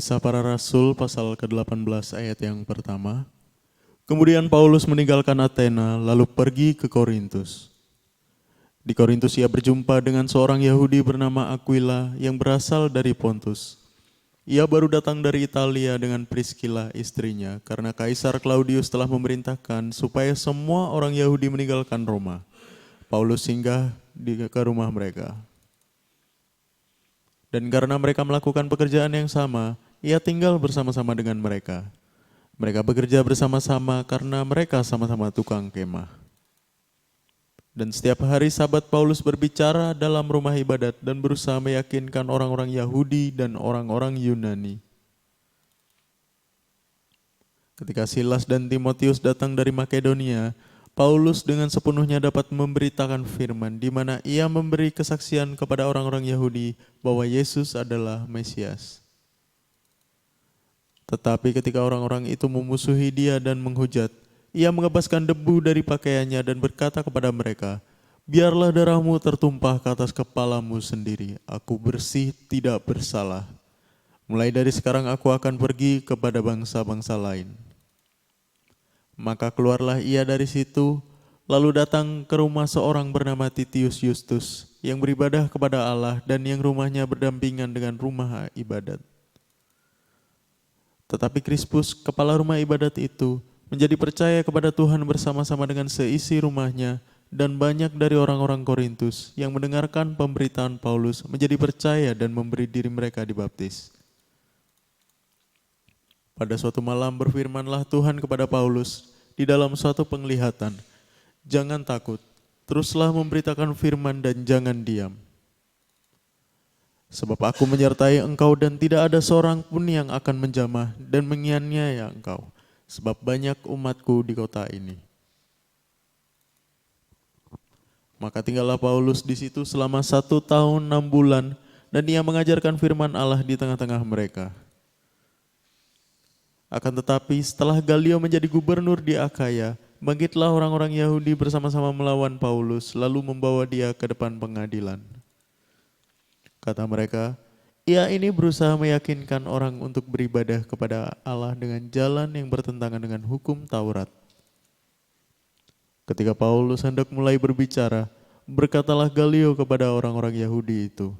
Kisah Para Rasul pasal ke-18 ayat yang pertama. Kemudian Paulus meninggalkan Athena lalu pergi ke Korintus. Di Korintus ia berjumpa dengan seorang Yahudi bernama Aquila yang berasal dari Pontus. Ia baru datang dari Italia dengan Priscilla istrinya karena Kaisar Claudius telah memerintahkan supaya semua orang Yahudi meninggalkan Roma. Paulus singgah ke rumah mereka. Dan karena mereka melakukan pekerjaan yang sama, ia tinggal bersama-sama dengan mereka. Mereka bekerja bersama-sama karena mereka sama-sama tukang kemah. Dan setiap hari Sabat Paulus berbicara dalam rumah ibadat dan berusaha meyakinkan orang-orang Yahudi dan orang-orang Yunani. Ketika Silas dan Timotius datang dari Makedonia, Paulus dengan sepenuhnya dapat memberitakan firman di mana ia memberi kesaksian kepada orang-orang Yahudi bahwa Yesus adalah Mesias. Tetapi ketika orang-orang itu memusuhi dia dan menghujat, ia mengebaskan debu dari pakaiannya dan berkata kepada mereka, "Biarlah darahmu tertumpah ke atas kepalamu sendiri. Aku bersih, tidak bersalah. Mulai dari sekarang aku akan pergi kepada bangsa-bangsa lain." Maka keluarlah ia dari situ, lalu datang ke rumah seorang bernama Titius Justus, yang beribadah kepada Allah dan yang rumahnya berdampingan dengan rumah ibadat. Tetapi Krispus, kepala rumah ibadat itu, menjadi percaya kepada Tuhan bersama-sama dengan seisi rumahnya, dan banyak dari orang-orang Korintus yang mendengarkan pemberitaan Paulus menjadi percaya dan memberi diri mereka dibaptis. Pada suatu malam berfirmanlah Tuhan kepada Paulus di dalam suatu penglihatan, "Jangan takut, teruslah memberitakan firman dan jangan diam. Sebab aku menyertai engkau dan tidak ada seorang pun yang akan menjamah dan menganiaya engkau, sebab banyak umatku di kota ini." Maka tinggallah Paulus di situ selama 1 tahun 6 bulan dan ia mengajarkan firman Allah di tengah-tengah mereka. Akan tetapi setelah Galio menjadi gubernur di Akhaya, bangkitlah orang-orang Yahudi bersama-sama melawan Paulus lalu membawa dia ke depan pengadilan. Kata mereka, "Ia ini berusaha meyakinkan orang untuk beribadah kepada Allah dengan jalan yang bertentangan dengan hukum Taurat." Ketika Paulus hendak mulai berbicara, berkatalah Galio kepada orang-orang Yahudi itu,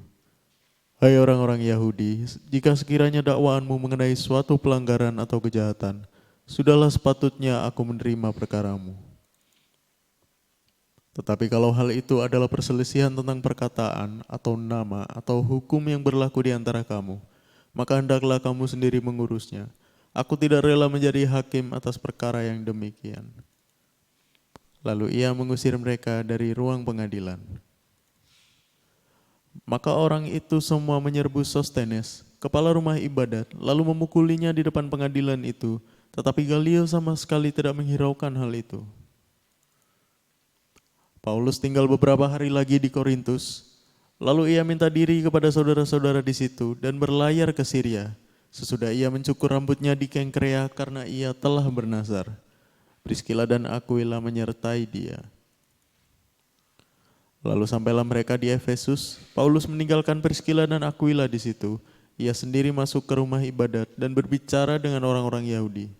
"Hai orang-orang Yahudi, jika sekiranya dakwaanmu mengenai suatu pelanggaran atau kejahatan, sudahlah sepatutnya aku menerima perkaramu. Tetapi kalau hal itu adalah perselisihan tentang perkataan atau nama atau hukum yang berlaku di antara kamu, maka hendaklah kamu sendiri mengurusnya. Aku tidak rela menjadi hakim atas perkara yang demikian." Lalu ia mengusir mereka dari ruang pengadilan. Maka orang itu semua menyerbu Sostenes, kepala rumah ibadat, lalu memukulinya di depan pengadilan itu, tetapi Galio sama sekali tidak menghiraukan hal itu. Paulus tinggal beberapa hari lagi di Korintus, lalu ia minta diri kepada saudara-saudara di situ dan berlayar ke Syria. Sesudah ia mencukur rambutnya di Kengkrea karena ia telah bernazar. Priscilla dan Aquila menyertai dia. Lalu sampailah mereka di Efesus. Paulus meninggalkan Priscilla dan Aquila di situ. Ia sendiri masuk ke rumah ibadat dan berbicara dengan orang-orang Yahudi.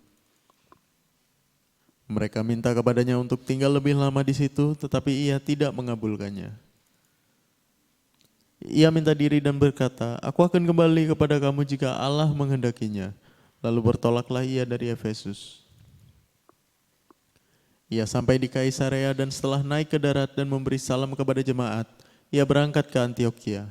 Mereka minta kepadanya untuk tinggal lebih lama di situ, tetapi ia tidak mengabulkannya. Ia minta diri dan berkata, "Aku akan kembali kepada kamu jika Allah menghendakinya." Lalu bertolaklah ia dari Efesus. Ia sampai di Kaisarea dan setelah naik ke darat dan memberi salam kepada jemaat, ia berangkat ke Antiokhia.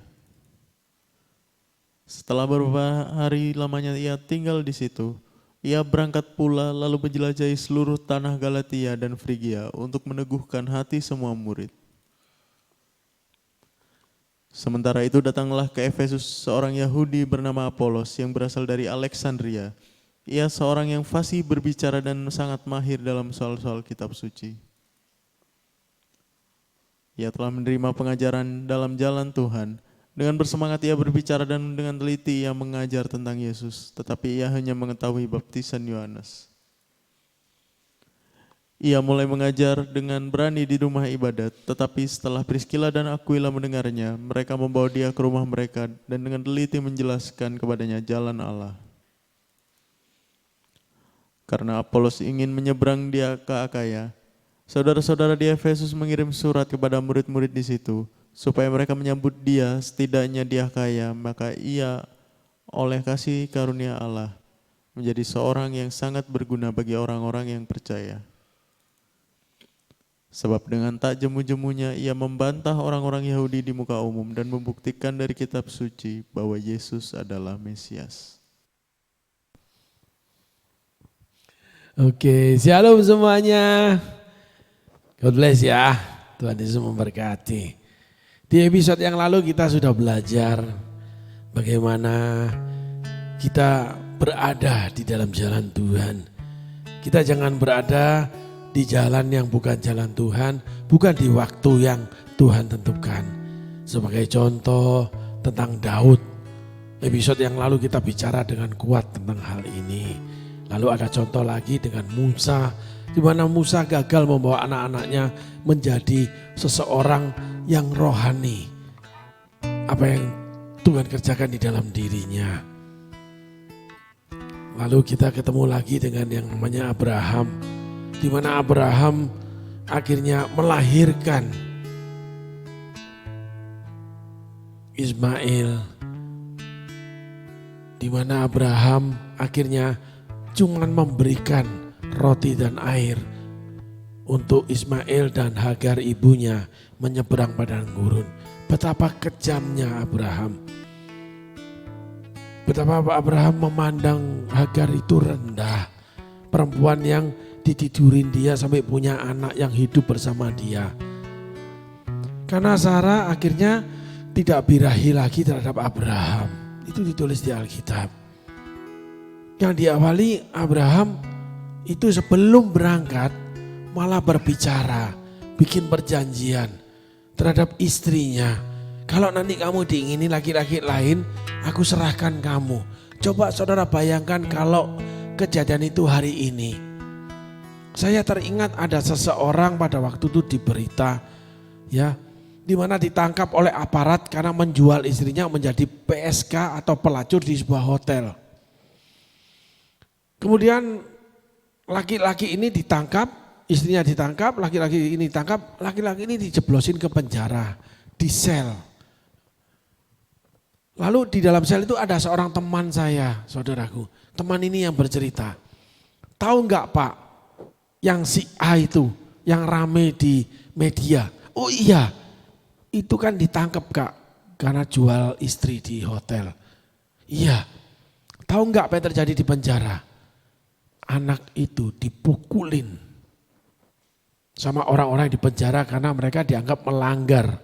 Setelah beberapa hari lamanya ia tinggal di situ, ia berangkat pula lalu menjelajahi seluruh tanah Galatia dan Frigia untuk meneguhkan hati semua murid. Sementara itu datanglah ke Efesus seorang Yahudi bernama Apolos yang berasal dari Alexandria. Ia seorang yang fasih berbicara dan sangat mahir dalam soal-soal kitab suci. Ia telah menerima pengajaran dalam jalan Tuhan. Dengan bersemangat ia berbicara dan dengan teliti ia mengajar tentang Yesus, tetapi ia hanya mengetahui baptisan Yohanes. Ia mulai mengajar dengan berani di rumah ibadat, tetapi setelah Priscilla dan Aquila mendengarnya, mereka membawa dia ke rumah mereka dan dengan teliti menjelaskan kepadanya jalan Allah. karena Apolos ingin menyeberang dia ke Akaya. Saudara-saudara di Efesus mengirim surat kepada murid-murid di situ supaya mereka menyambut dia setidaknya di Akaya, maka ia oleh kasih karunia Allah menjadi seorang yang sangat berguna bagi orang-orang yang percaya. Sebab dengan tak jemu-jemunya ia membantah orang-orang Yahudi di muka umum dan membuktikan dari kitab suci bahwa Yesus adalah Mesias. Oke, shalom semuanya. God bless ya, Tuhan Yesus memberkati. Di episode yang lalu kita sudah belajar bagaimana kita berada di dalam jalan Tuhan. Kita jangan berada di jalan yang bukan jalan Tuhan, bukan di waktu yang Tuhan tentukan. Sebagai contoh tentang Daud, episode yang lalu kita bicara dengan kuat tentang hal ini. Lalu ada contoh lagi dengan Musa, di mana Musa gagal membawa anak-anaknya menjadi seseorang yang rohani. Apa yang Tuhan kerjakan di dalam dirinya. Lalu kita ketemu lagi dengan yang namanya Abraham, di mana Abraham akhirnya melahirkan Ismail, di mana Abraham akhirnya cuman memberikan roti dan air untuk Ismail dan Hagar ibunya menyeberang padang gurun. Betapa kejamnya Abraham. Betapa Abraham memandang Hagar itu rendah. Perempuan yang ditidurin dia sampai punya anak yang hidup bersama dia. Karena Sarah akhirnya tidak birahi lagi terhadap Abraham. Itu ditulis di Alkitab. Yang diawali Abraham itu sebelum berangkat malah berbicara, bikin perjanjian terhadap istrinya. Kalau nanti kamu diingini laki-laki lain, aku serahkan kamu. Coba saudara bayangkan kalau kejadian itu hari ini. Saya teringat ada seseorang pada waktu itu di berita, ya, di mana ditangkap oleh aparat karena menjual istrinya menjadi PSK atau pelacur di sebuah hotel. Kemudian laki-laki ini ditangkap, istrinya ditangkap, laki-laki ini ditangkap, laki-laki ini dijeblosin ke penjara, di sel. Lalu di dalam sel itu ada seorang teman saya, saudaraku. Teman ini yang bercerita, tahu enggak Pak, yang si A itu, yang rame di media. Oh iya, itu kan ditangkap Kak, karena jual istri di hotel. Iya, tahu enggak apa yang terjadi di penjara? Anak itu dipukulin sama orang-orang di penjara karena mereka dianggap melanggar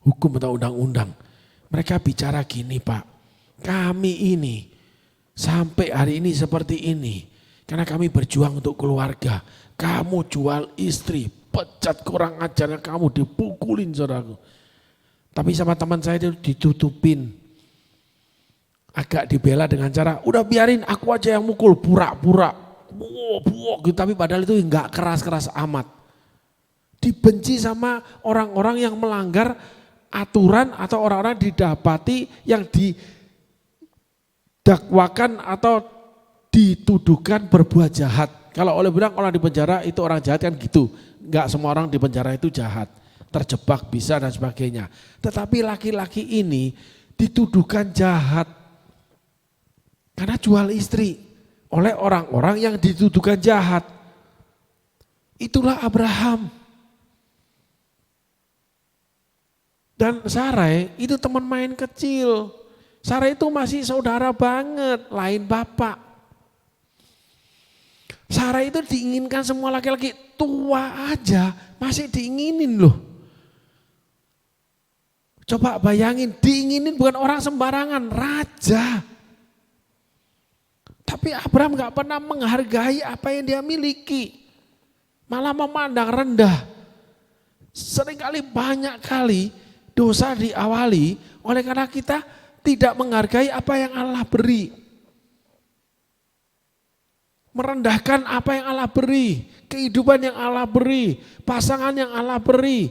hukum atau undang-undang. Mereka bicara gini Pak, kami ini sampai hari ini seperti ini karena kami berjuang untuk keluarga. Kamu jual istri, pecat kurang ajarnya, kamu dipukulin saudaraku. Tapi sama teman saya itu ditutupin. Agak dibela dengan cara, udah biarin aku aja yang mukul, pura-pura. Gitu. Tapi padahal itu enggak keras-keras amat. Dibenci sama orang-orang yang melanggar aturan atau orang-orang didapati yang didakwakan atau dituduhkan berbuat jahat. Kalau oleh bilang orang di penjara itu orang jahat kan gitu. Enggak semua orang di penjara itu jahat. Terjebak bisa dan sebagainya. Tetapi laki-laki ini dituduhkan jahat. Karena jual istri oleh orang-orang yang dituduhkan jahat. Itulah Abraham. Dan Sarai itu teman main kecil. Sarai itu masih saudara banget, lain bapak. Sarai itu diinginkan semua laki-laki, tua aja masih diinginin loh. Coba bayangin, diinginin bukan orang sembarangan, raja. Tapi Abraham gak pernah menghargai apa yang dia miliki. Malah memandang rendah. Seringkali banyak kali dosa diawali oleh karena kita tidak menghargai apa yang Allah beri. Merendahkan apa yang Allah beri. Kehidupan yang Allah beri. Pasangan yang Allah beri.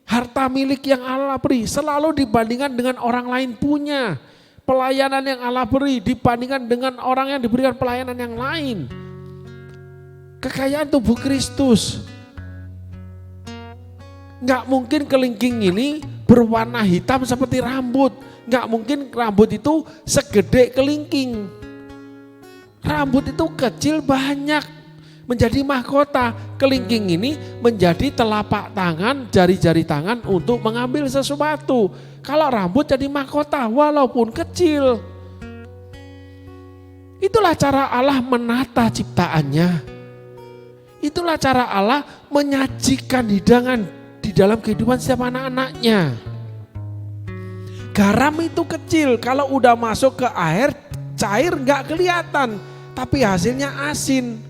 Harta milik yang Allah beri. Selalu dibandingkan dengan orang lain punya. Pelayanan yang Allah beri dibandingkan dengan orang yang diberikan pelayanan yang lain. Kekayaan tubuh Kristus. Nggak mungkin kelingking ini berwarna hitam seperti rambut. Nggak mungkin rambut itu segede kelingking. Rambut itu kecil banyak menjadi mahkota. Kelingking ini menjadi telapak tangan, jari-jari tangan untuk mengambil sesuatu. Kalau rambut jadi mahkota walaupun kecil. Itulah cara Allah menata ciptaannya. Itulah cara Allah menyajikan hidangan di dalam kehidupan setiap anak-anaknya. Garam itu kecil, kalau udah masuk ke air cair nggak kelihatan, tapi hasilnya asin.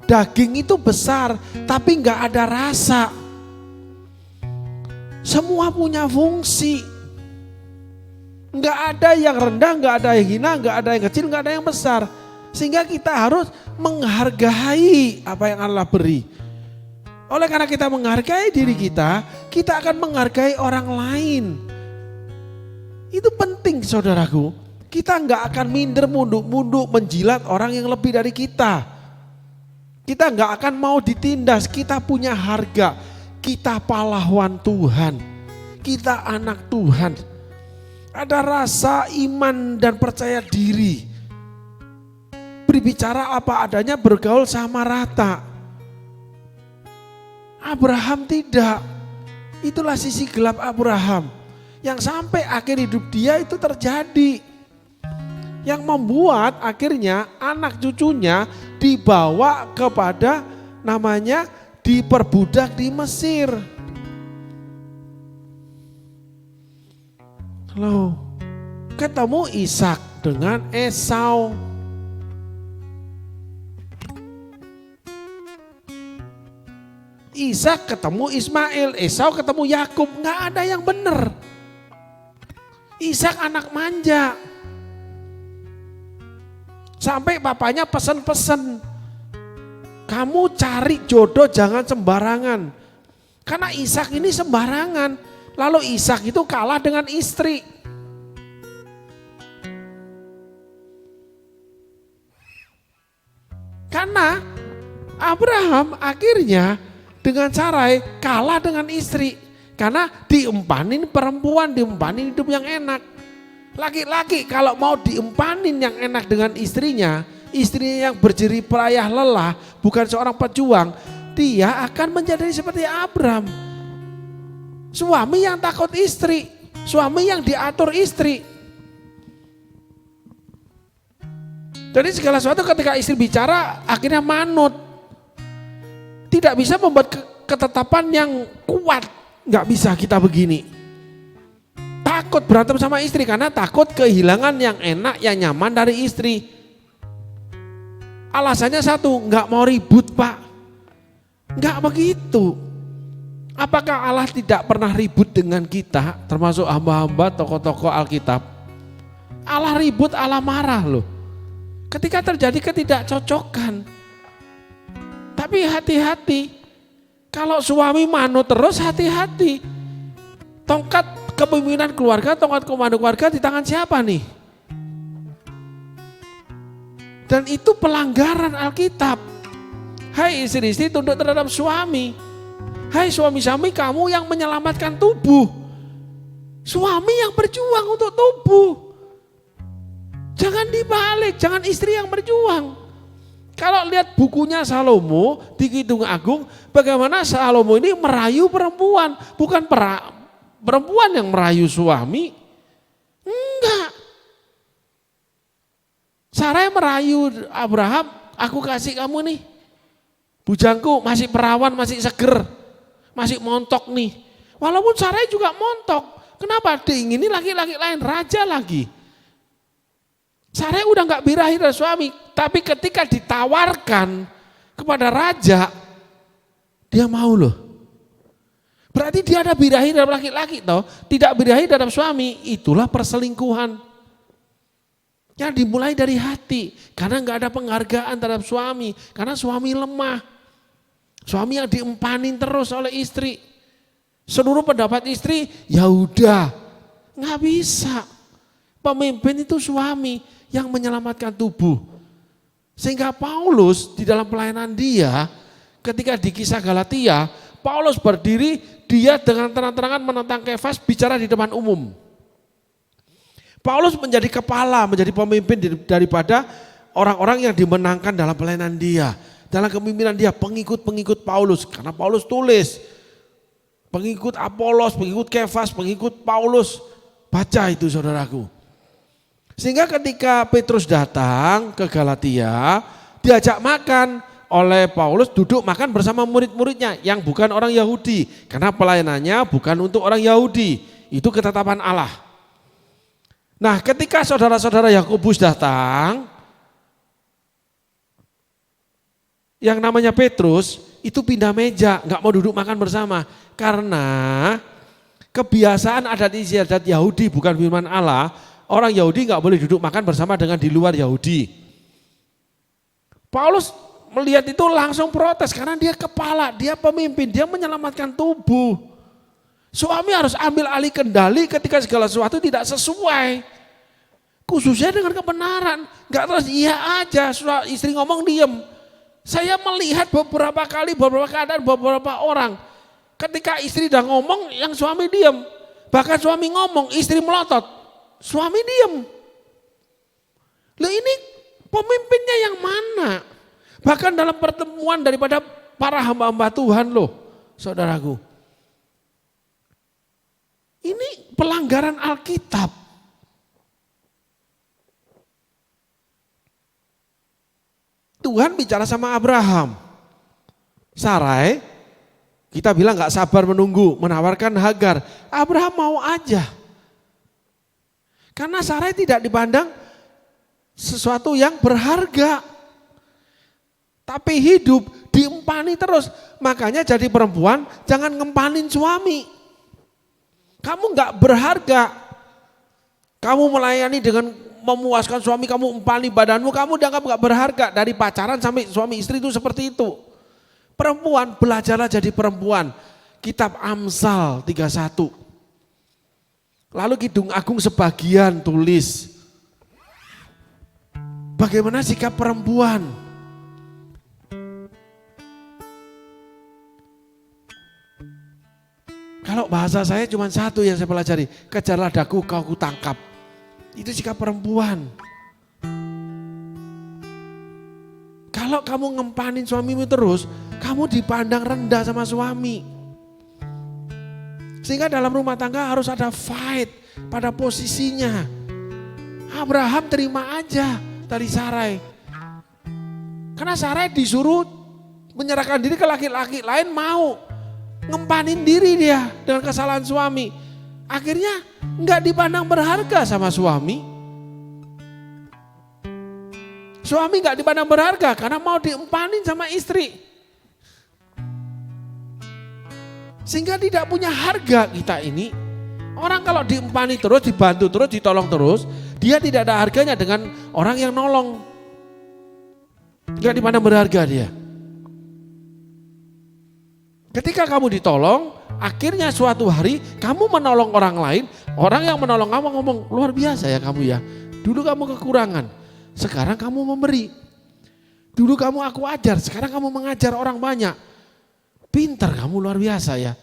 Daging itu besar, tapi nggak ada rasa. Semua punya fungsi. Nggak ada yang rendah, nggak ada yang hina, nggak ada yang kecil, nggak ada yang besar. Sehingga kita harus menghargai apa yang Allah beri. Oleh karena kita menghargai diri kita akan menghargai orang lain. Itu penting saudaraku. Kita nggak akan minder munduk-munduk menjilat orang yang lebih dari kita. Kita nggak akan mau ditindas, kita punya harga. Kita pahlawan Tuhan, kita anak Tuhan. Ada rasa iman dan percaya diri. Berbicara apa adanya, bergaul sama rata. Abraham tidak. Itulah sisi gelap Abraham. Yang sampai akhir hidup dia itu terjadi. Yang membuat akhirnya anak cucunya dibawa kepada namanya diperbudak di Mesir. Loh, ketemu Ishak dengan Esau. Ishak ketemu Ismail, Esau ketemu Yakub, nggak ada yang benar. Ishak anak manja. Sampai papanya pesen-pesen, kamu cari jodoh jangan sembarangan. Karena Ishak ini sembarangan. Lalu Ishak itu kalah dengan istri. Karena Abraham akhirnya dengan Sarai kalah dengan istri. Karena diempanin perempuan, diempanin hidup yang enak. Laki-laki kalau mau diempanin yang enak dengan istrinya yang berjerih payah lelah, bukan seorang pejuang, dia akan menjadi seperti Abraham. Suami yang takut istri, suami yang diatur istri. Jadi segala sesuatu ketika istri bicara akhirnya manut. Tidak bisa membuat ketetapan yang kuat, nggak bisa kita begini. Takut berantem sama istri karena takut kehilangan yang enak, yang nyaman dari istri. Alasannya satu, nggak mau ribut Pak. Nggak begitu. Apakah Allah tidak pernah ribut dengan kita, termasuk hamba-hamba tokoh-tokoh Alkitab? Allah ribut, Allah marah loh. Ketika terjadi ketidakcocokan. Tapi hati-hati. Kalau suami manut terus hati-hati. Tongkat kepemimpinan keluarga, tongkat komando keluarga di tangan siapa nih? Dan itu pelanggaran Alkitab. Hai istri-istri tunduk terhadap suami. Hai suami-suami, kamu yang menyelamatkan tubuh. Suami yang berjuang untuk tubuh. Jangan dibalik, jangan istri yang berjuang. Kalau lihat bukunya Salomo di Kidung Agung, bagaimana Salomo ini merayu perempuan, bukan perempuan yang merayu suami. Enggak. Sarai merayu Abraham, aku kasih kamu nih. Bujangku masih perawan, masih seger, masih montok nih. Walaupun Sarai juga montok. Kenapa? Diingini laki-laki lain, raja lagi. Sarai udah gak birahi dari suami. Tapi ketika ditawarkan kepada raja, dia mau loh. Berarti dia ada birahi dalam laki-laki toh, tidak birahi dalam suami, itulah perselingkuhan. Yang dimulai dari hati, karena nggak ada penghargaan terhadap suami, karena suami lemah. Suami yang diempanin terus oleh istri. Seluruh pendapat istri, ya udah, nggak bisa. Pemimpin itu suami yang menyelamatkan tubuh. Sehingga Paulus di dalam pelayanan dia, ketika di kisah Galatia, Paulus berdiri, dia dengan terang-terangan menentang Kefas bicara di depan umum. Paulus menjadi kepala, menjadi pemimpin daripada orang-orang yang dimenangkan dalam pelayanan dia. Dalam kepemimpinan dia, pengikut-pengikut Paulus. Karena Paulus tulis, pengikut Apolos, pengikut Kefas, pengikut Paulus. Baca itu saudaraku. Sehingga ketika Petrus datang ke Galatia, diajak makan oleh Paulus, duduk makan bersama murid-muridnya yang bukan orang Yahudi. Karena pelayanannya bukan untuk orang Yahudi. Itu ketetapan Allah. Nah, ketika saudara-saudara Yakobus datang, yang namanya Petrus itu pindah meja, nggak mau duduk makan bersama. Karena kebiasaan adat istiadat Yahudi bukan firman Allah, orang Yahudi nggak boleh duduk makan bersama dengan di luar Yahudi. Paulus melihat itu langsung protes karena dia kepala, dia pemimpin, dia menyelamatkan tubuh. Suami harus ambil alih kendali ketika segala sesuatu tidak sesuai. Khususnya dengan kebenaran. Enggak terus iya aja, istri ngomong diem. Saya melihat beberapa kali, beberapa keadaan, beberapa orang. Ketika istri udah ngomong, yang suami diem. Bahkan suami ngomong, istri melotot. Suami diem. Loh ini pemimpinnya yang mana? Bahkan dalam pertemuan daripada para hamba-hamba Tuhan loh, saudaraku. Ini pelanggaran Alkitab. Tuhan bicara sama Abraham. Sarai, kita bilang gak sabar menunggu, menawarkan Hagar. Abraham mau aja. Karena Sarai tidak dipandang sesuatu yang berharga. Tapi hidup diempani terus. Makanya jadi perempuan jangan ngempanin suami. Kamu gak berharga. Kamu melayani dengan memuaskan suami, kamu empani badanmu, kamu dianggap gak berharga. Dari pacaran sampai suami istri itu seperti itu. Perempuan, belajarlah jadi perempuan. Kitab Amsal 31. Lalu Kidung Agung sebagian tulis. Bagaimana sikap perempuan? Kalau bahasa saya cuma satu yang saya pelajari, kejarlah daku kau kutangkap. Itu sikap perempuan. Kalau kamu ngempanin suamimu terus, kamu dipandang rendah sama suami. Sehingga dalam rumah tangga harus ada fight pada posisinya. Abraham terima aja dari Sarai. Karena Sarai disuruh menyerahkan diri ke laki-laki lain mau. Ngempanin diri dia dengan kesalahan suami. Akhirnya nggak dipandang berharga sama suami. Suami nggak dipandang berharga karena mau diempanin sama istri. Sehingga tidak punya harga kita ini. Orang kalau diempani terus, dibantu terus, ditolong terus, dia tidak ada harganya dengan orang yang nolong. Nggak dipandang berharga dia. Ketika kamu ditolong, akhirnya suatu hari kamu menolong orang lain, orang yang menolong kamu ngomong, luar biasa ya kamu ya. Dulu kamu kekurangan, sekarang kamu memberi. Dulu kamu aku ajar, sekarang kamu mengajar orang banyak. Pintar kamu, luar biasa ya.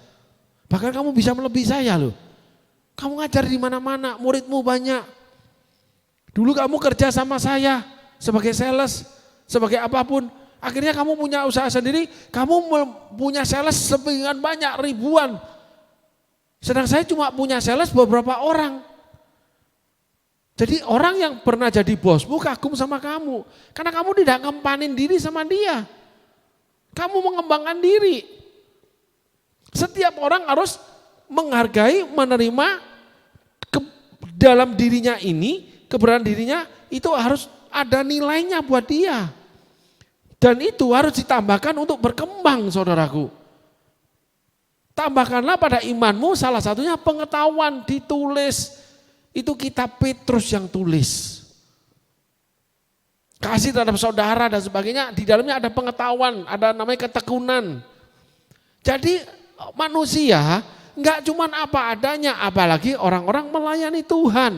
Bahkan kamu bisa melebihi saya loh. Kamu ngajar di mana-mana, muridmu banyak. Dulu kamu kerja sama saya sebagai sales, sebagai apapun. Akhirnya kamu punya usaha sendiri, kamu punya sales sekian banyak, ribuan. Sedang saya cuma punya sales beberapa orang. Jadi orang yang pernah jadi bosmu kagum sama kamu. Karena kamu tidak ngempanin diri sama dia. Kamu mengembangkan diri. Setiap orang harus menghargai, menerima dalam dirinya ini, keberadaan dirinya itu harus ada nilainya buat dia. Dan itu harus ditambahkan untuk berkembang saudaraku. Tambahkanlah pada imanmu salah satunya pengetahuan ditulis. Itu kitab Petrus yang tulis. Kasih terhadap saudara dan sebagainya. Di dalamnya ada pengetahuan, ada namanya ketekunan. Jadi manusia enggak cuma apa adanya, apalagi orang-orang melayani Tuhan.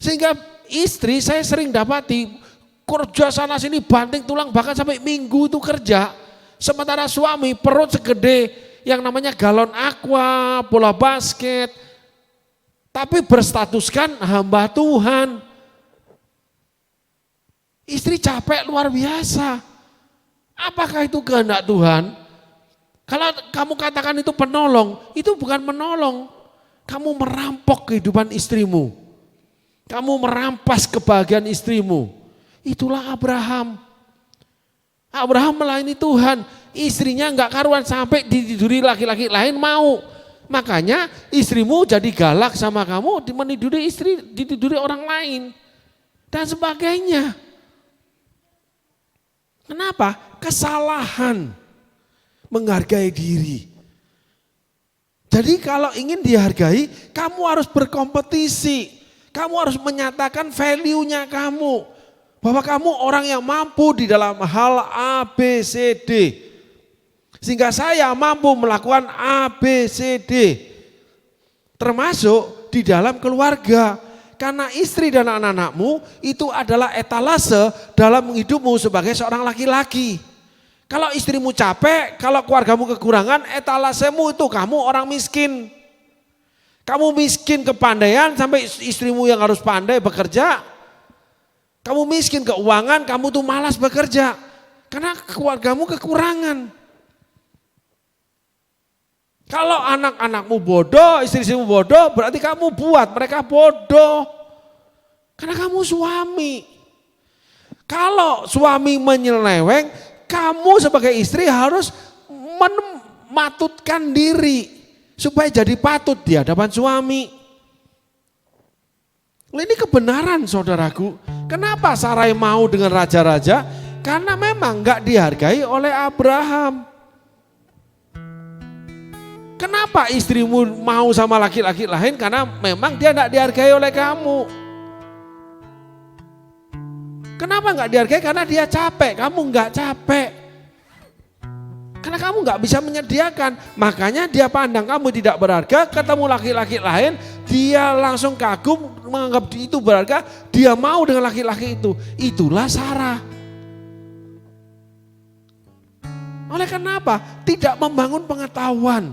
Sehingga istri saya sering dapati kerja sana sini banting tulang bahkan sampai minggu itu kerja. Sementara suami perut segede yang namanya galon aqua, bola basket. Tapi berstatuskan hamba Tuhan. Istri capek luar biasa. Apakah itu kehendak Tuhan? Kalau kamu katakan itu penolong, itu bukan menolong. Kamu merampok kehidupan istrimu. Kamu merampas kebahagiaan istrimu. Itulah Abraham. Abraham melayani Tuhan. Istrinya enggak karuan sampai ditiduri laki-laki lain mau. Makanya istrimu jadi galak sama kamu, meniduri istri, ditiduri orang lain. Dan sebagainya. Kenapa? Kesalahan. Menghargai diri. Jadi kalau ingin dihargai, kamu harus berkompetisi. Kamu harus menyatakan value-nya kamu. Bahwa kamu orang yang mampu di dalam hal A, B, C, D. Sehingga saya mampu melakukan A, B, C, D. Termasuk di dalam keluarga. Karena istri dan anak-anakmu itu adalah etalase dalam hidupmu sebagai seorang laki-laki. Kalau istrimu capek, kalau keluargamu kekurangan, etalasemu itu kamu orang miskin. Kamu miskin kepandaian sampai istrimu yang harus pandai bekerja. Kamu miskin keuangan, kamu tuh malas bekerja. Karena keluargamu kekurangan. Kalau anak-anakmu bodoh, istri-istrimu bodoh, berarti kamu buat mereka bodoh. Karena kamu suami. Kalau suami menyeleweng, kamu sebagai istri harus mematutkan diri supaya jadi patut di hadapan suami. Ini kebenaran saudaraku. Kenapa Sarai mau dengan raja-raja? Karena memang gak dihargai oleh Abraham. Kenapa istrimu mau sama laki-laki lain? Karena memang dia gak dihargai oleh kamu. Kenapa gak dihargai? Karena dia capek, kamu gak capek. Karena kamu gak bisa menyediakan. Makanya dia pandang kamu tidak berharga, ketemu laki-laki lain, dia langsung kagum, menganggap itu berharga, dia mau dengan laki-laki itu. Itulah Sarah. Oleh kenapa? Tidak membangun pengetahuan.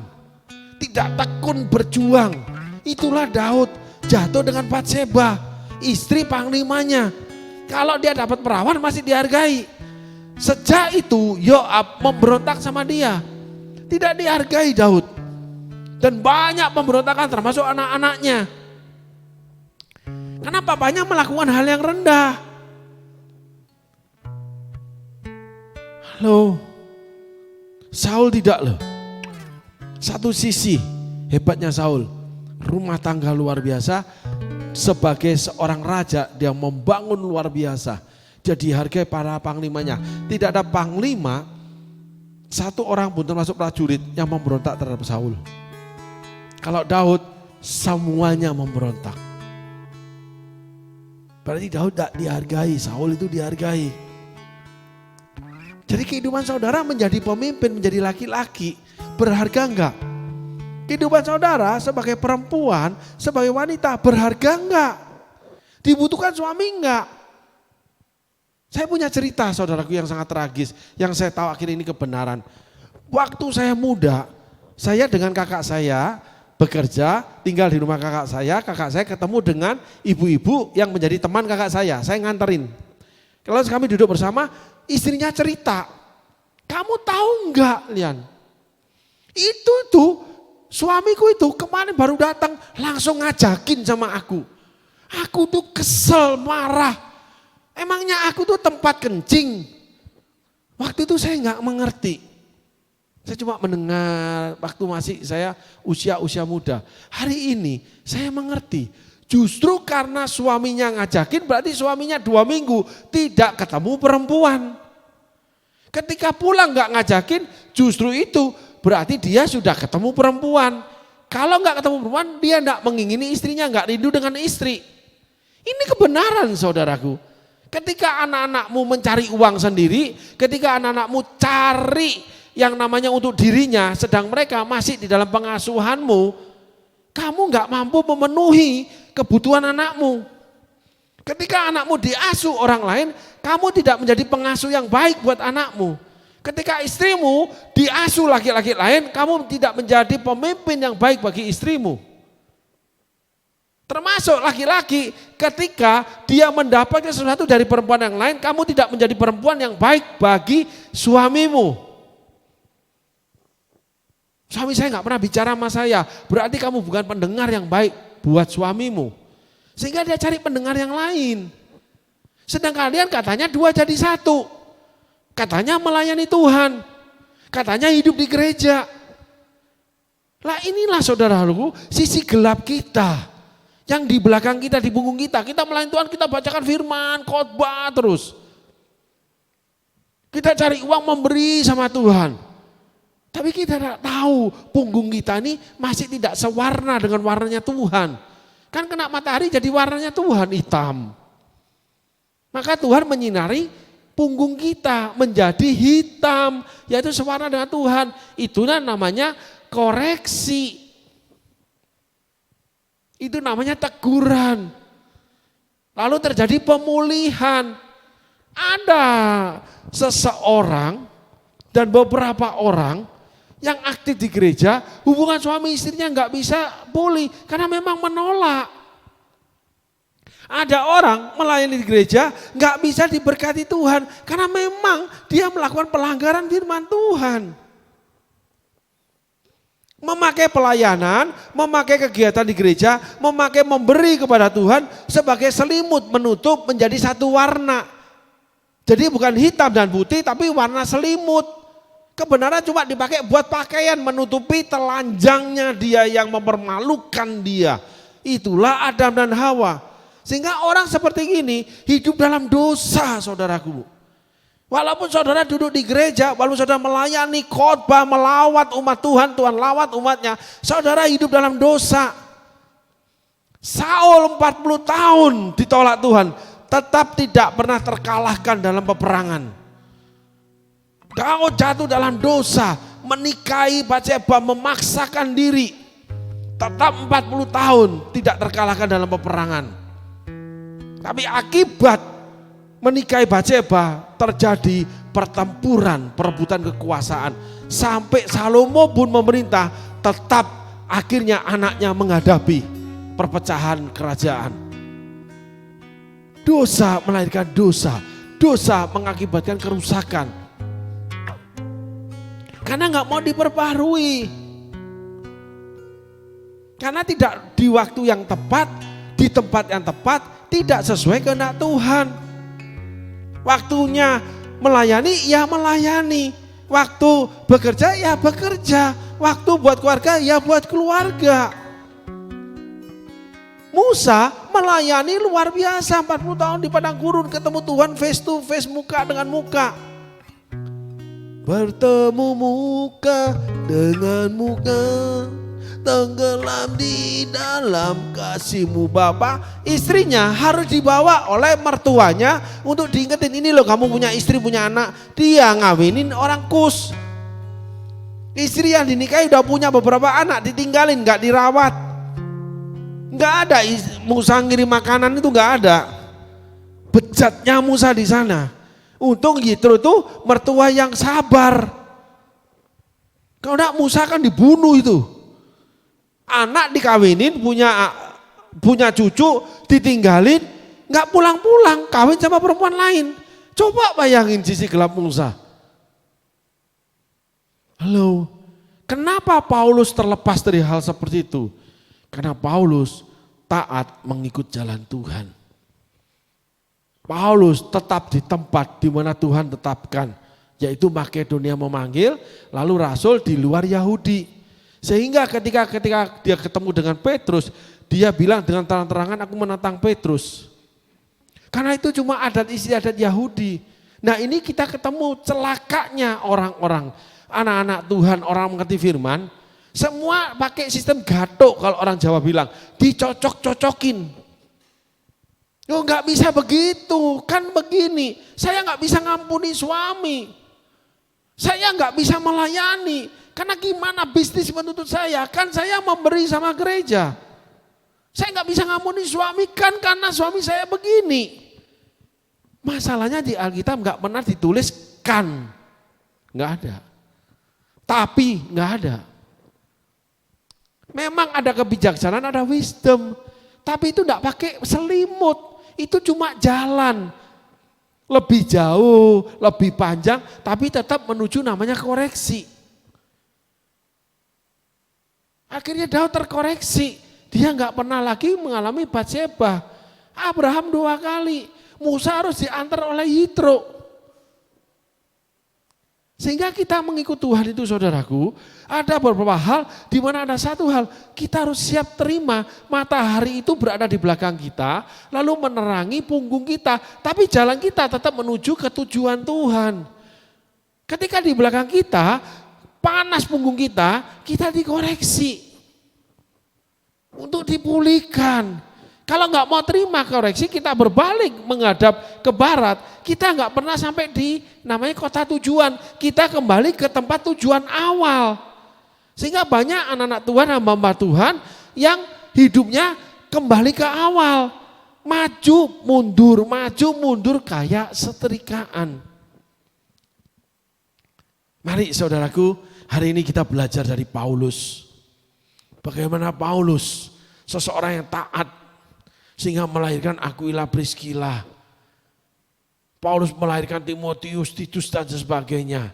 Tidak tekun berjuang. Itulah Daud jatuh dengan Batseba, istri panglimanya. Kalau dia dapat perawan masih dihargai. Sejak itu Yoab memberontak sama dia. Tidak dihargai Daud. Dan banyak pemberontakan termasuk anak-anaknya. Karena papanya melakukan hal yang rendah. Halo. Saul tidak loh. Satu sisi hebatnya Saul. Rumah tangga luar biasa. Sebagai seorang raja dia membangun luar biasa. Dia dihargai para panglimanya. Tidak ada panglima satu orang pun termasuk prajurit yang memberontak terhadap Saul. Kalau Daud semuanya memberontak. Berarti Daud tidak dihargai, Saul itu dihargai. Jadi kehidupan saudara menjadi pemimpin, menjadi laki-laki, berharga enggak? Kehidupan saudara sebagai perempuan, sebagai wanita, berharga enggak? Dibutuhkan suami enggak? Saya punya cerita saudaraku yang sangat tragis, yang saya tahu akhirnya ini kebenaran. Waktu saya muda, saya dengan kakak saya bekerja, tinggal di rumah kakak saya ketemu dengan ibu-ibu yang menjadi teman kakak saya nganterin. Kalau kami duduk bersama, istrinya cerita, kamu tahu enggak Lian, itu tuh suamiku itu kemarin baru datang langsung ngajakin sama aku. Aku tuh kesel, marah. Emangnya aku tuh tempat kencing. Waktu itu saya enggak mengerti. Saya cuma mendengar waktu masih saya usia muda. Hari ini saya mengerti. Justru karena suaminya ngajakin berarti suaminya 2 minggu tidak ketemu perempuan. Ketika pulang enggak ngajakin justru itu berarti dia sudah ketemu perempuan. Kalau enggak ketemu perempuan dia enggak mengingini istrinya, enggak rindu dengan istri. Ini kebenaran saudaraku. Ketika anak-anakmu mencari uang sendiri, ketika anak-anakmu cari yang namanya untuk dirinya, sedang mereka masih di dalam pengasuhanmu, kamu enggak mampu memenuhi kebutuhan anakmu. Ketika anakmu diasuh orang lain, kamu tidak menjadi pengasuh yang baik buat anakmu. Ketika istrimu diasuh laki-laki lain, kamu tidak menjadi pemimpin yang baik bagi istrimu. Termasuk laki-laki, ketika dia mendapatkan sesuatu dari perempuan yang lain, kamu tidak menjadi perempuan yang baik bagi suamimu. Suami saya nggak pernah bicara sama saya, berarti kamu bukan pendengar yang baik buat suamimu. Sehingga dia cari pendengar yang lain. Sedang kalian katanya 2 jadi 1. Katanya melayani Tuhan. Katanya hidup di gereja. Lah inilah saudaraku sisi gelap kita. Yang di belakang kita, di punggung kita. Kita melayani Tuhan, kita bacakan firman, khotbah terus. Kita cari uang memberi sama Tuhan. Tapi kita tidak tahu punggung kita ini masih tidak sewarna dengan warnanya Tuhan. Kan kena matahari jadi warnanya Tuhan hitam. Maka Tuhan menyinari punggung kita menjadi hitam, yaitu sewarna dengan Tuhan. Itulah namanya koreksi. Itu namanya teguran. Lalu terjadi pemulihan. Ada seseorang dan beberapa orang yang aktif di gereja, hubungan suami istrinya nggak bisa pulih karena memang menolak. Ada orang melayani di gereja nggak bisa diberkati Tuhan karena memang dia melakukan pelanggaran firman Tuhan. Memakai pelayanan, memakai kegiatan di gereja, memakai memberi kepada Tuhan sebagai selimut menutup menjadi satu warna. Jadi bukan hitam dan putih tapi warna selimut. Kebenaran cuma dipakai buat pakaian menutupi telanjangnya dia yang mempermalukan dia. Itulah Adam dan Hawa. Sehingga orang seperti ini hidup dalam dosa saudaraku. Walaupun saudara duduk di gereja, walaupun saudara melayani khotbah, melawat umat Tuhan, Tuhan lawat umatnya, saudara hidup dalam dosa. Saul 40 tahun ditolak Tuhan, tetap tidak pernah terkalahkan dalam peperangan. Kau jatuh dalam dosa, menikahi Batseba, memaksakan diri, tetap 40 tahun tidak terkalahkan dalam peperangan. Tapi akibat menikahi Batseba terjadi pertempuran, perebutan kekuasaan. Sampai Salomo pun memerintah, tetap akhirnya anaknya menghadapi perpecahan kerajaan. Dosa melahirkan dosa, dosa mengakibatkan kerusakan. Karena nggak mau diperbaharui. Karena tidak di waktu yang tepat, di tempat yang tepat, tidak sesuai kehendak Tuhan. Waktunya melayani, ya melayani. Waktu bekerja, ya bekerja. Waktu buat keluarga, ya buat keluarga. Musa melayani luar biasa 40 tahun di padang gurun, ketemu Tuhan face to face, muka dengan muka. Bertemu muka dengan muka, tenggelam di dalam kasih-Mu Bapa. Istrinya harus dibawa oleh mertuanya untuk diingetin, ini loh kamu punya istri, punya anak. Dia ngawinin orang Kus. Istri yang dinikahi udah punya beberapa anak, ditinggalin, gak dirawat. Gak ada Musa ngirim makanan, itu gak ada. Bejatnya Musa di sana. Untung Yitro itu mertua yang sabar. Kalau enggak Musa kan dibunuh itu. Anak dikawinin, punya cucu, ditinggalin, nggak pulang-pulang, kawin sama perempuan lain. Coba bayangin sisi gelap Musa. Halo, kenapa Paulus terlepas dari hal seperti itu? Karena Paulus taat mengikut jalan Tuhan. Paulus tetap di tempat di mana Tuhan tetapkan, yaitu Makedonia memanggil, lalu rasul di luar Yahudi. Sehingga ketika dia ketemu dengan Petrus, dia bilang dengan terang-terangan, aku menentang Petrus. Karena itu cuma adat istiadat Yahudi. Nah ini kita ketemu celakanya orang-orang, anak-anak Tuhan, orang mengerti firman, semua pakai sistem gatok kalau orang Jawa bilang, dicocok-cocokin. Loh nggak bisa begitu, kan begini, saya nggak bisa ngampuni suami, saya nggak bisa melayani. Karena gimana bisnis menuntut saya? Kan saya memberi sama gereja. Saya nggak bisa ngampuni suami kan karena suami saya begini. Masalahnya di Alkitab nggak pernah ditulis kan. Nggak ada. Tapi nggak ada. Memang ada kebijaksanaan, ada wisdom. Tapi itu nggak pakai selimut. Itu cuma jalan. Lebih jauh, lebih panjang, tapi tetap menuju namanya koreksi. Akhirnya Daud terkoreksi. Dia nggak pernah lagi mengalami Batseba. Abraham 2 kali. Musa harus diantar oleh Yitro. Sehingga kita mengikut Tuhan itu saudaraku, ada beberapa hal di mana ada satu hal, kita harus siap terima matahari itu berada di belakang kita, lalu menerangi punggung kita, tapi jalan kita tetap menuju ke tujuan Tuhan. Ketika di belakang kita, panas punggung kita, kita dikoreksi untuk dipulihkan. Kalau nggak mau terima koreksi, kita berbalik menghadap ke barat. Kita nggak pernah sampai di namanya kota tujuan. Kita kembali ke tempat tujuan awal. Sehingga banyak anak-anak Tuhan, hamba-hamba Tuhan yang hidupnya kembali ke awal. Maju mundur kayak setrikaan. Mari saudaraku, hari ini kita belajar dari Paulus. Bagaimana Paulus, seseorang yang taat, sehingga melahirkan Aquila Priscilla. Paulus melahirkan Timotius, Titus dan sebagainya.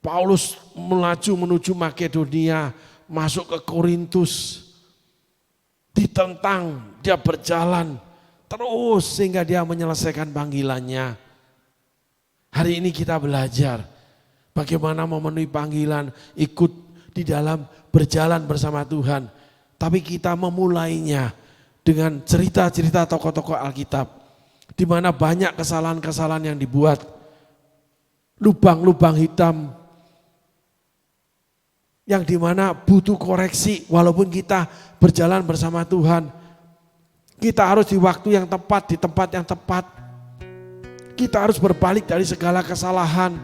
Paulus melaju menuju Makedonia, masuk ke Korintus. Ditentang, dia berjalan terus sehingga dia menyelesaikan panggilannya. Hari ini kita belajar bagaimana memenuhi panggilan, ikut di dalam berjalan bersama Tuhan. Tapi kita memulainya dengan cerita-cerita tokoh-tokoh Alkitab, di mana banyak kesalahan-kesalahan yang dibuat, lubang-lubang hitam, yang di mana butuh koreksi walaupun kita berjalan bersama Tuhan. Kita harus di waktu yang tepat, di tempat yang tepat. Kita harus berbalik dari segala kesalahan.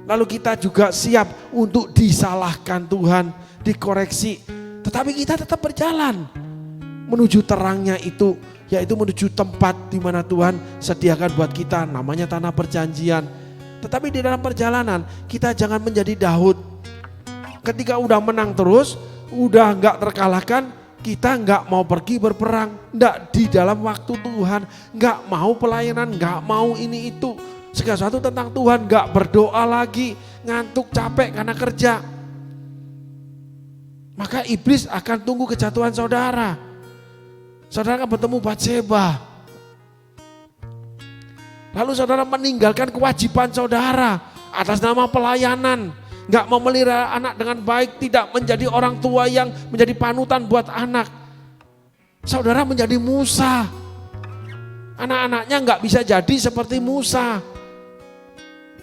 Lalu kita juga siap untuk disalahkan Tuhan, dikoreksi. Tetapi kita tetap berjalan menuju terangnya itu, yaitu menuju tempat di mana Tuhan sediakan buat kita, namanya tanah perjanjian. Tetapi di dalam perjalanan kita jangan menjadi Daud. Ketika udah menang terus, udah enggak terkalahkan, kita enggak mau pergi berperang, enggak di dalam waktu Tuhan, enggak mau pelayanan, enggak mau ini itu. Segala sesuatu tentang Tuhan, enggak berdoa lagi, ngantuk capek karena kerja. Maka iblis akan tunggu kejatuhan saudara. Saudara akan bertemu Batseba. Lalu saudara meninggalkan kewajiban saudara atas nama pelayanan. Gak memelihara anak dengan baik, tidak menjadi orang tua yang menjadi panutan buat anak. Saudara menjadi Musa. Anak-anaknya gak bisa jadi seperti Musa.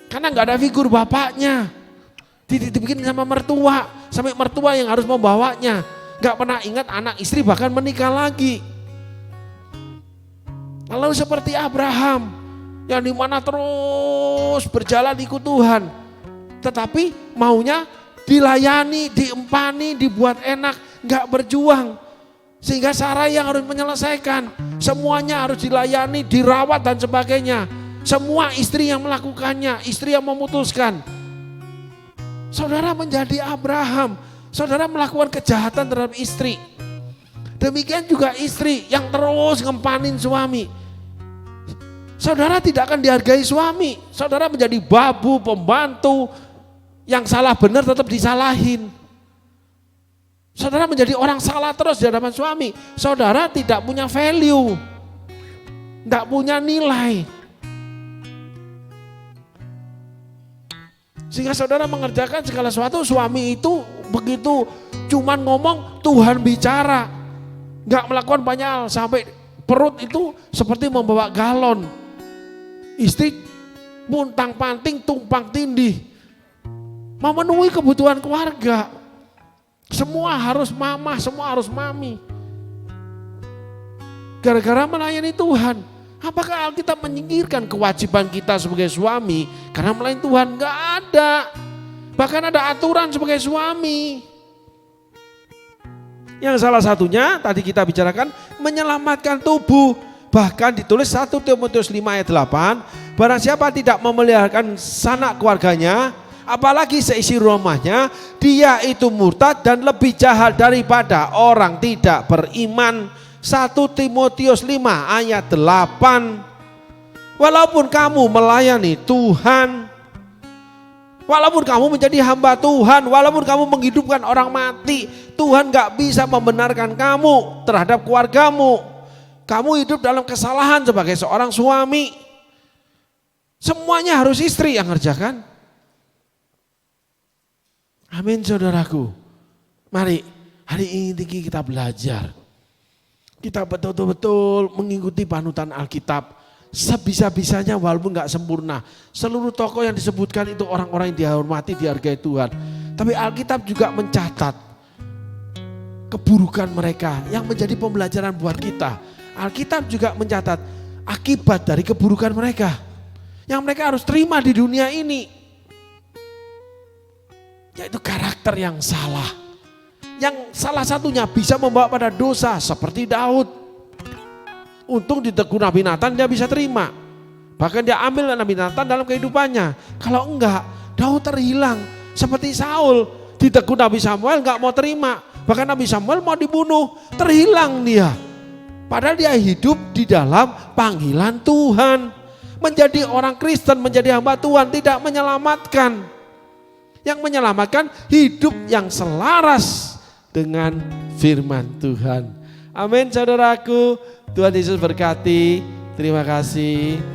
Karena gak ada figur bapaknya. Dibikin sama mertua, sampai mertua yang harus membawanya. Gak pernah ingat anak istri bahkan menikah lagi. Lalu seperti Abraham yang dimana terus berjalan ikut Tuhan, tetapi maunya dilayani, diempani, dibuat enak, nggak berjuang. Sehingga Sarah yang harus menyelesaikan, semuanya harus dilayani, dirawat dan sebagainya. Semua istri yang melakukannya, istri yang memutuskan. Saudara menjadi Abraham, saudara melakukan kejahatan terhadap istri. Demikian juga istri yang terus ngempanin suami. Saudara tidak akan dihargai suami. Saudara menjadi babu, pembantu, yang salah benar tetap disalahin. Saudara menjadi orang salah terus di hadapan suami. Saudara tidak punya value, tidak punya nilai. Sehingga saudara mengerjakan segala sesuatu, suami itu begitu cuman ngomong, Tuhan bicara. Gak melakukan banyak hal, sampai perut itu seperti membawa galon. Istri muntang panting, tumpang tindih. Memenuhi kebutuhan keluarga. Semua harus mama, semua harus mami. Gara-gara melayani Tuhan. Apakah Alkitab menyingkirkan kewajiban kita sebagai suami karena melayani Tuhan? Gak ada. Bahkan ada aturan sebagai suami. Yang salah satunya tadi kita bicarakan menyelamatkan tubuh. Bahkan ditulis 1 Timotius 5 ayat 8, barang siapa tidak memeliharakan sanak keluarganya, apalagi seisi rumahnya, dia itu murtad dan lebih jahat daripada orang tidak beriman. 1 Timotius 5 ayat 8. Walaupun kamu melayani Tuhan, walaupun kamu menjadi hamba Tuhan, walaupun kamu menghidupkan orang mati, Tuhan gak bisa membenarkan kamu terhadap keluargamu. Kamu hidup dalam kesalahan sebagai seorang suami. Semuanya harus istri yang ngerjakan. Amin saudaraku. Mari hari ini kita belajar. Kita betul-betul mengikuti panutan Alkitab. Sebisa-bisanya walaupun gak sempurna. Seluruh tokoh yang disebutkan itu orang-orang yang dihormati, dihargai Tuhan. Tapi Alkitab juga mencatat keburukan mereka yang menjadi pembelajaran buat kita. Alkitab juga mencatat akibat dari keburukan mereka yang mereka harus terima di dunia ini, yaitu karakter yang salah, yang salah satunya bisa membawa pada dosa seperti Daud. Untung ditegur Nabi Nathan dia bisa terima, bahkan dia ambil Nabi Nathan dalam kehidupannya. Kalau enggak, Daud terhilang seperti Saul, ditegur Nabi Samuel enggak mau terima, bahkan Nabi Samuel mau dibunuh, terhilang dia. Padahal dia hidup di dalam panggilan Tuhan. Menjadi orang Kristen, menjadi hamba Tuhan tidak menyelamatkan. Yang menyelamatkan hidup yang selaras dengan firman Tuhan. Amin saudaraku. Tuhan Yesus berkati. Terima kasih.